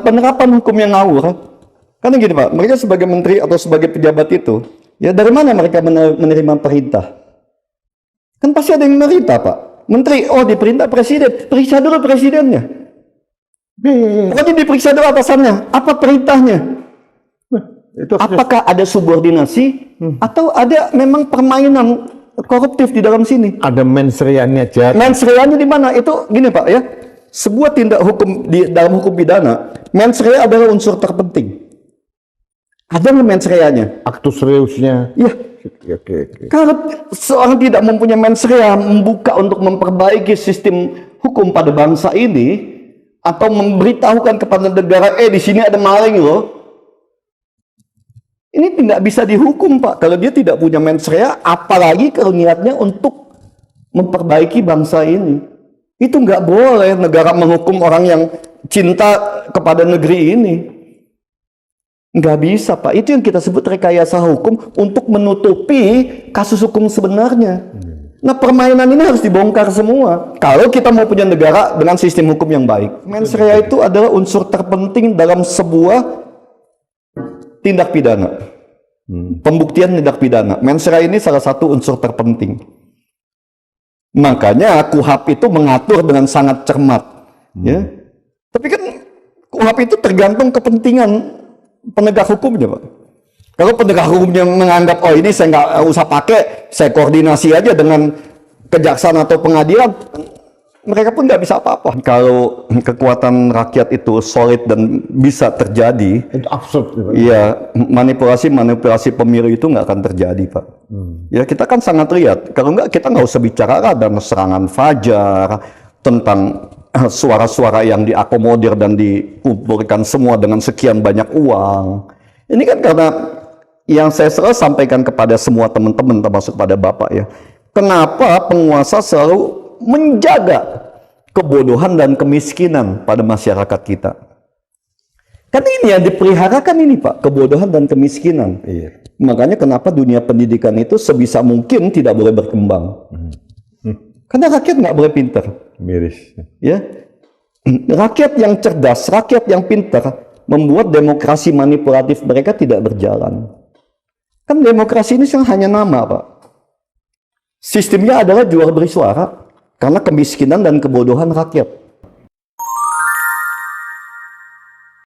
penerapan hukum yang ngawur. Karena gini Pak, mereka sebagai menteri atau sebagai pejabat itu, ya dari mana mereka menerima perintah? Kan pasti ada yang memerintah Pak. Menteri, oh diperintah presiden, periksa dulu presidennya. Pokoknya diperiksa dulu atasannya, apa perintahnya? Apakah ada subordinasi atau ada memang permainan koruptif di dalam sini? Ada mensreannya aja. Mensreanya di mana? Itu gini Pak ya, sebuah tindak hukum di dalam hukum pidana, mensrea adalah unsur terpenting. Ada nggak mensreanya? Aktus reusnya. Iya. Oke. Kalau seorang tidak mempunyai mensrea membuka untuk memperbaiki sistem hukum pada bangsa ini atau memberitahukan kepada negara, di sini ada maling loh. Ini tidak bisa dihukum Pak kalau dia tidak punya mensrea, apalagi kalau niatnya untuk memperbaiki bangsa ini. Itu nggak boleh negara menghukum orang yang cinta kepada negeri ini. Nggak bisa Pak, itu yang kita sebut rekayasa hukum untuk menutupi kasus hukum sebenarnya. Nah permainan ini harus dibongkar semua kalau kita mau punya negara dengan sistem hukum yang baik. Mensrea itu adalah unsur terpenting dalam sebuah tindak pidana, pembuktian tindak pidana. Mensrea ini salah satu unsur terpenting. Makanya KUHP itu mengatur dengan sangat cermat, ya. Tapi kan KUHP itu tergantung kepentingan penegak hukumnya Pak. Kalau penegak hukumnya menganggap ini saya nggak usah pakai, saya koordinasi aja dengan kejaksaan atau pengadilan, mereka pun nggak bisa apa-apa. Kalau kekuatan rakyat itu solid dan bisa terjadi, Itu absurd. iya, manipulasi pemilu itu nggak akan terjadi Pak. Ya kita kan sangat lihat. Kalau nggak kita nggak usah bicara ada serangan fajar tentang suara-suara yang diakomodir dan dikumpulkan semua dengan sekian banyak uang. Ini kan karena yang saya selalu sampaikan kepada semua teman-teman termasuk pada Bapak ya. Kenapa penguasa selalu menjaga kebodohan dan kemiskinan pada masyarakat kita? Kan ini yang dipeliharakan ini Pak, kebodohan dan kemiskinan. Iya. Makanya kenapa dunia pendidikan itu sebisa mungkin tidak boleh berkembang. Karena rakyat nggak boleh pintar. Miris. Ya, rakyat yang cerdas, rakyat yang pintar membuat demokrasi manipulatif mereka tidak berjalan. Kan demokrasi ini hanya nama Pak. Sistemnya adalah jual beli suara karena kemiskinan dan kebodohan rakyat.